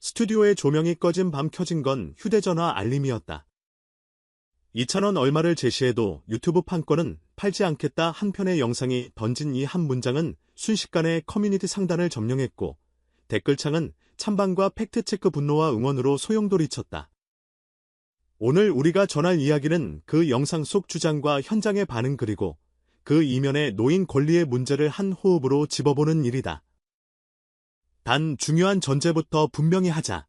스튜디오의 조명이 꺼진 밤 켜진 건 휴대전화 알림이었다. 2,000원 얼마를 제시해도 유튜브 판권은 팔지 않겠다 한 편의 영상이 던진 이 한 문장은 순식간에 커뮤니티 상단을 점령했고 댓글창은 찬반과 팩트체크 분노와 응원으로 소용돌이쳤다. 오늘 우리가 전할 이야기는 그 영상 속 주장과 현장의 반응 그리고 그 이면에 놓인 권리의 문제를 한 호흡으로 짚어보는 일이다. 단 중요한 전제부터 분명히 하자.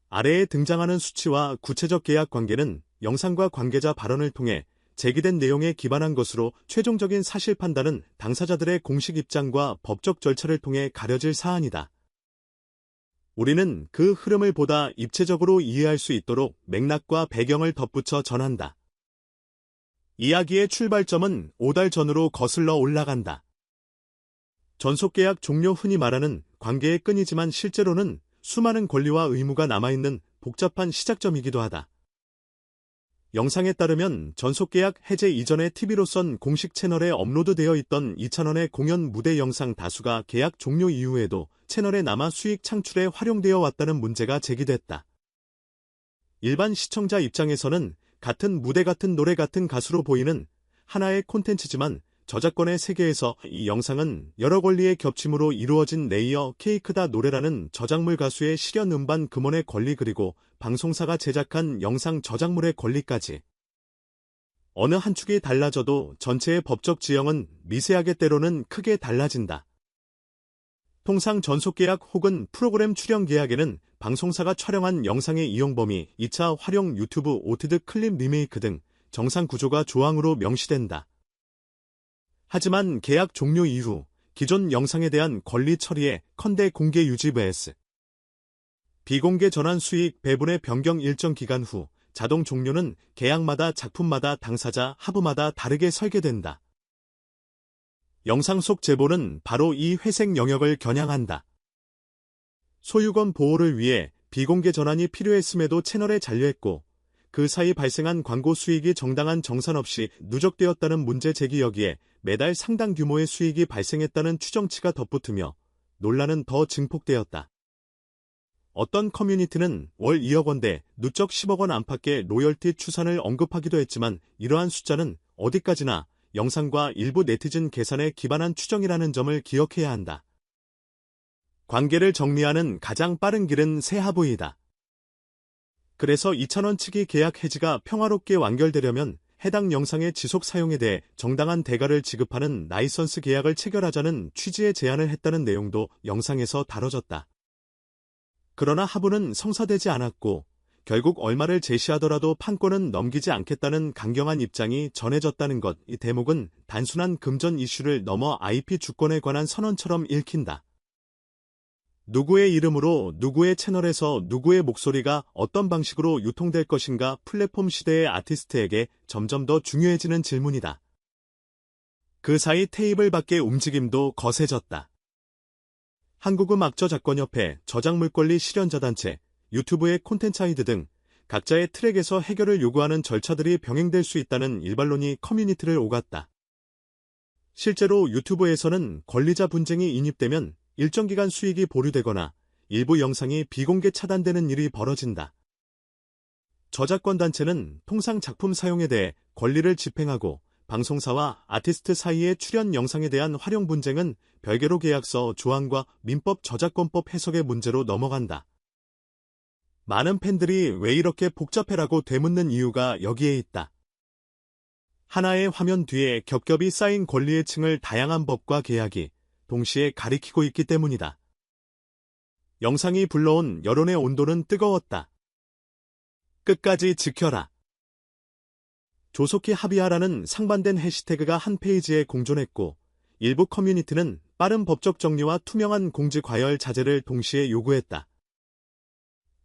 아래에 등장하는 수치와 구체적 계약 관계는 영상과 관계자 발언을 통해 제기된 내용에 기반한 것으로 최종적인 사실 판단은 당사자들의 공식 입장과 법적 절차를 통해 가려질 사안이다. 우리는 그 흐름을 보다 입체적으로 이해할 수 있도록 맥락과 배경을 덧붙여 전한다. 이야기의 출발점은 5달 전으로 거슬러 올라간다. 전속계약 종료 흔히 말하는 관계의 끈이지만 실제로는 수많은 권리와 의무가 남아있는 복잡한 시작점이기도 하다. 영상에 따르면 전속계약 해제 이전에 TV로선 공식 채널에 업로드되어 있던 2,000원의 공연 무대 영상 다수가 계약 종료 이후에도 채널에 남아 수익 창출에 활용되어 왔다는 문제가 제기됐다. 일반 시청자 입장에서는 같은 무대 같은 노래 같은 가수로 보이는 하나의 콘텐츠지만 저작권의 세계에서 이 영상은 여러 권리의 겹침으로 이루어진 레이어 케이크다 노래라는 저작물 가수의 실현 음반 금원의 권리 그리고 방송사가 제작한 영상 저작물의 권리까지. 어느 한 축이 달라져도 전체의 법적 지형은 미세하게 때로는 크게 달라진다. 통상 전속계약 혹은 프로그램 출연 계약에는 방송사가 촬영한 영상의 이용 범위, 2차 활용 유튜브 오티드 클립 리메이크 등 정상 구조가 조항으로 명시된다. 하지만 계약 종료 이후 기존 영상에 대한 권리 처리에 컨대 공개 유지 vs 비공개 전환 수익 배분의 변경 일정 기간 후 자동 종료는 계약마다 작품마다 당사자 하부마다 다르게 설계된다. 영상 속 제보는 바로 이 회색 영역을 겨냥한다. 소유권 보호를 위해 비공개 전환이 필요했음에도 채널에 잔류했고 그 사이 발생한 광고 수익이 정당한 정산 없이 누적되었다는 문제 제기 여기에 매달 상당 규모의 수익이 발생했다는 추정치가 덧붙으며 논란은 더 증폭되었다. 어떤 커뮤니티는 월 2억 원대 누적 10억 원 안팎의 로열티 추산을 언급하기도 했지만 이러한 숫자는 어디까지나 영상과 일부 네티즌 계산에 기반한 추정이라는 점을 기억해야 한다. 관계를 정리하는 가장 빠른 길은 세하부이다. 그래서 2,000원 측이 계약 해지가 평화롭게 완결되려면 해당 영상의 지속 사용에 대해 정당한 대가를 지급하는 라이선스 계약을 체결하자는 취지의 제안을 했다는 내용도 영상에서 다뤄졌다. 그러나 하부는 성사되지 않았고 결국 얼마를 제시하더라도 판권은 넘기지 않겠다는 강경한 입장이 전해졌다는 것. 이 대목은 단순한 금전 이슈를 넘어 IP 주권에 관한 선언처럼 읽힌다. 누구의 이름으로 누구의 채널에서 누구의 목소리가 어떤 방식으로 유통될 것인가 플랫폼 시대의 아티스트에게 점점 더 중요해지는 질문이다. 그 사이 테이블 밖의 움직임도 거세졌다. 한국음악저작권협회, 저작물권리 실현자단체, 유튜브의 콘텐츠아이드 등 각자의 트랙에서 해결을 요구하는 절차들이 병행될 수 있다는 일반론이 커뮤니티를 오갔다. 실제로 유튜브에서는 권리자 분쟁이 인입되면 일정 기간 수익이 보류되거나 일부 영상이 비공개 차단되는 일이 벌어진다. 저작권 단체는 통상 작품 사용에 대해 권리를 집행하고 방송사와 아티스트 사이의 출연 영상에 대한 활용 분쟁은 별개로 계약서 조항과 민법 저작권법 해석의 문제로 넘어간다. 많은 팬들이 왜 이렇게 복잡해라고 되묻는 이유가 여기에 있다. 하나의 화면 뒤에 겹겹이 쌓인 권리의 층을 다양한 법과 계약이 동시에 가리키고 있기 때문이다. 영상이 불러온 여론의 온도는 뜨거웠다. 끝까지 지켜라. 조속히 합의하라는 상반된 해시태그가 한 페이지에 공존했고 일부 커뮤니티는 빠른 법적 정리와 투명한 공지 과열 자제를 동시에 요구했다.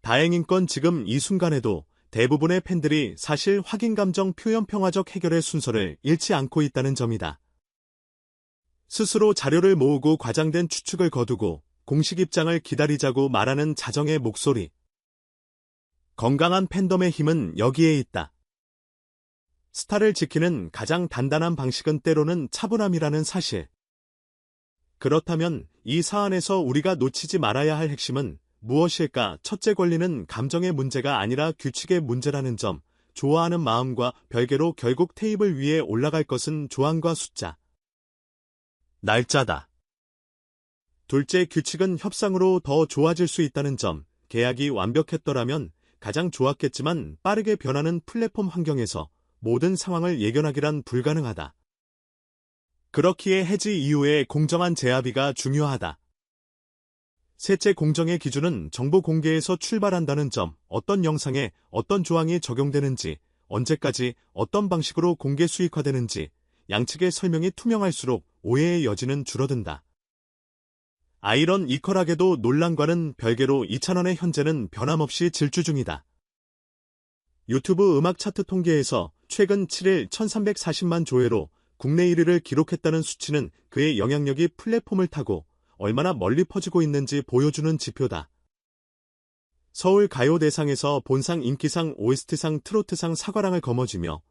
다행인 건 지금 이 순간에도 대부분의 팬들이 사실 확인 감정 표현 평화적 해결의 순서를 잃지 않고 있다는 점이다. 스스로 자료를 모으고 과장된 추측을 거두고 공식 입장을 기다리자고 말하는 자정의 목소리. 건강한 팬덤의 힘은 여기에 있다. 스타를 지키는 가장 단단한 방식은 때로는 차분함이라는 사실. 그렇다면 이 사안에서 우리가 놓치지 말아야 할 핵심은 무엇일까? 첫째, 권리는 감정의 문제가 아니라 규칙의 문제라는 점. 좋아하는 마음과 별개로 결국 테이블 위에 올라갈 것은 조항과 숫자, 날짜다. 둘째, 규칙은 협상으로 더 좋아질 수 있다는 점. 계약이 완벽했더라면 가장 좋았겠지만 빠르게 변하는 플랫폼 환경에서 모든 상황을 예견하기란 불가능하다. 그렇기에 해지 이후의 공정한 재합의가 중요하다. 셋째, 공정의 기준은 정보 공개에서 출발한다는 점. 어떤 영상에 어떤 조항이 적용되는지, 언제까지 어떤 방식으로 공개 수익화되는지 양측의 설명이 투명할수록 오해의 여지는 줄어든다. 아이런 이퀄하게도 논란과는 별개로 2,000원의 현재는 변함없이 질주 중이다. 유튜브 음악 차트 통계에서 최근 7일 1340만 조회로 국내 1위를 기록했다는 수치는 그의 영향력이 플랫폼을 타고 얼마나 멀리 퍼지고 있는지 보여주는 지표다. 서울 가요대상에서 본상, 인기상, OST상, 트로트상 사과랑을 거머쥐며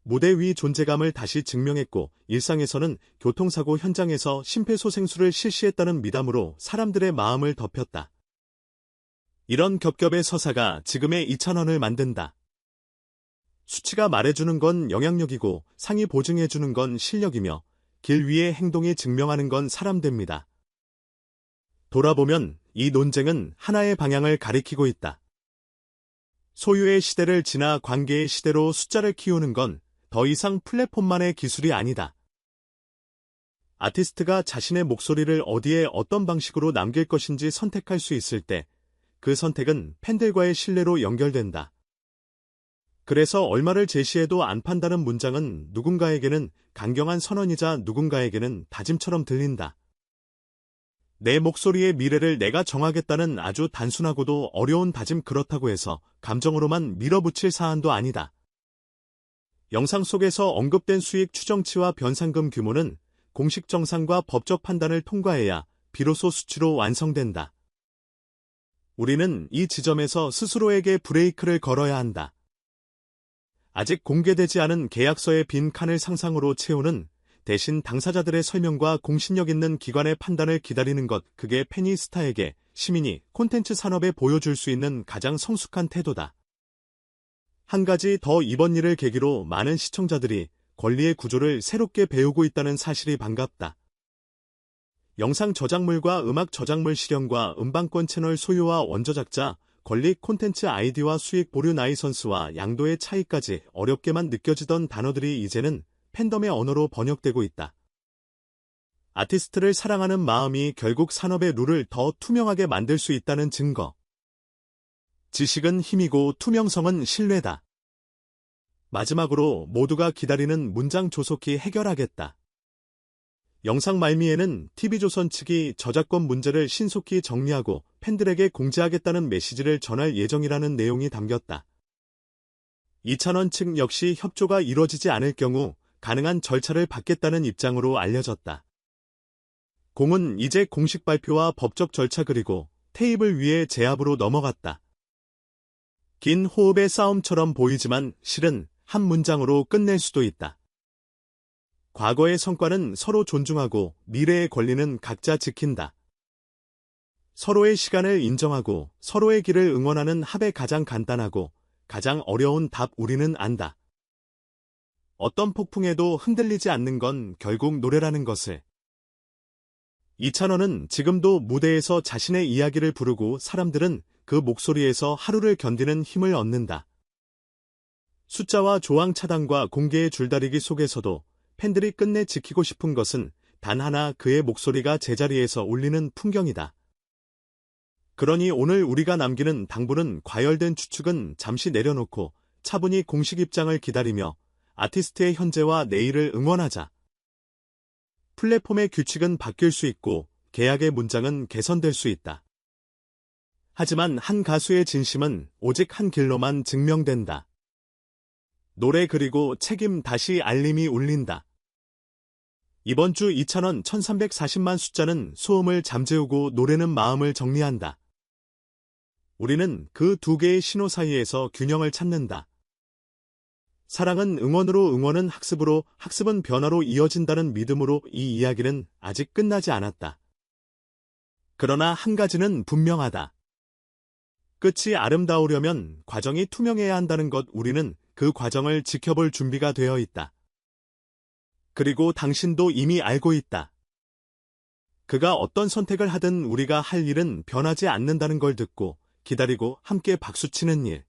무대 위 존재감을 다시 증명했고, 일상에서는 교통사고 현장에서 심폐소생술을 실시했다는 미담으로 사람들의 마음을 덮였다. 이런 겹겹의 서사가 지금의 2,000원을 만든다. 수치가 말해주는 건 영향력이고 상이 보증해주는 건 실력이며 길 위의 행동이 증명하는 건 사람됩니다. 돌아보면 이 논쟁은 하나의 방향을 가리키고 있다. 소유의 시대를 지나 관계의 시대로 숫자를 키우는 건 더 이상 플랫폼만의 기술이 아니다. 아티스트가 자신의 목소리를 어디에 어떤 방식으로 남길 것인지 선택할 수 있을 때 그 선택은 팬들과의 신뢰로 연결된다. 그래서 얼마를 제시해도 안 판다는 문장은 누군가에게는 강경한 선언이자 누군가에게는 다짐처럼 들린다. 내 목소리의 미래를 내가 정하겠다는 아주 단순하고도 어려운 다짐, 그렇다고 해서 감정으로만 밀어붙일 사안도 아니다. 영상 속에서 언급된 수익 추정치와 변상금 규모는 공식 정산과 법적 판단을 통과해야 비로소 수치로 완성된다. 우리는 이 지점에서 스스로에게 브레이크를 걸어야 한다. 아직 공개되지 않은 계약서의 빈 칸을 상상으로 채우는, 대신 당사자들의 설명과 공신력 있는 기관의 판단을 기다리는 것, 그게 팬이 스타에게, 시민이 콘텐츠 산업에 보여줄 수 있는 가장 성숙한 태도다. 한 가지 더, 이번 일을 계기로 많은 시청자들이 권리의 구조를 새롭게 배우고 있다는 사실이 반갑다. 영상 저작물과 음악 저작물 실현과 음반권 채널 소유와 원저작자, 권리, 콘텐츠 아이디와 수익 보류, 라이선스와 양도의 차이까지 어렵게만 느껴지던 단어들이 이제는 팬덤의 언어로 번역되고 있다. 아티스트를 사랑하는 마음이 결국 산업의 룰을 더 투명하게 만들 수 있다는 증거. 지식은 힘이고 투명성은 신뢰다. 마지막으로 모두가 기다리는 문장 조속히 해결하겠다. 영상 말미에는 TV조선 측이 저작권 문제를 신속히 정리하고 팬들에게 공지하겠다는 메시지를 전할 예정이라는 내용이 담겼다. 2,000원 측 역시 협조가 이뤄지지 않을 경우 가능한 절차를 밟겠다는 입장으로 알려졌다. 공은 이제 공식 발표와 법적 절차 그리고 테이블 위의 재합으로 넘어갔다. 긴 호흡의 싸움처럼 보이지만 실은 한 문장으로 끝낼 수도 있다. 과거의 성과는 서로 존중하고 미래의 권리는 각자 지킨다. 서로의 시간을 인정하고 서로의 길을 응원하는 합의, 가장 간단하고 가장 어려운 답, 우리는 안다. 어떤 폭풍에도 흔들리지 않는 건 결국 노래라는 것을. 2,000원은 지금도 무대에서 자신의 이야기를 부르고 사람들은 그 목소리에서 하루를 견디는 힘을 얻는다. 숫자와 조항 차단과 공개의 줄다리기 속에서도 팬들이 끝내 지키고 싶은 것은 단 하나, 그의 목소리가 제자리에서 울리는 풍경이다. 그러니 오늘 우리가 남기는 당부는, 과열된 추측은 잠시 내려놓고 차분히 공식 입장을 기다리며 아티스트의 현재와 내일을 응원하자. 플랫폼의 규칙은 바뀔 수 있고 계약의 문장은 개선될 수 있다. 하지만 한 가수의 진심은 오직 한 길로만 증명된다. 노래 그리고 책임, 다시 알림이 울린다. 이번 주 2,000원 1340만 숫자는 소음을 잠재우고 노래는 마음을 정리한다. 우리는 그 두 개의 신호 사이에서 균형을 찾는다. 사랑은 응원으로, 응원은 학습으로, 학습은 변화로 이어진다는 믿음으로 이 이야기는 아직 끝나지 않았다. 그러나 한 가지는 분명하다. 끝이 아름다우려면 과정이 투명해야 한다는 것, 우리는 그 과정을 지켜볼 준비가 되어 있다. 그리고 당신도 이미 알고 있다. 그가 어떤 선택을 하든 우리가 할 일은 변하지 않는다는 걸 듣고 기다리고 함께 박수치는 일.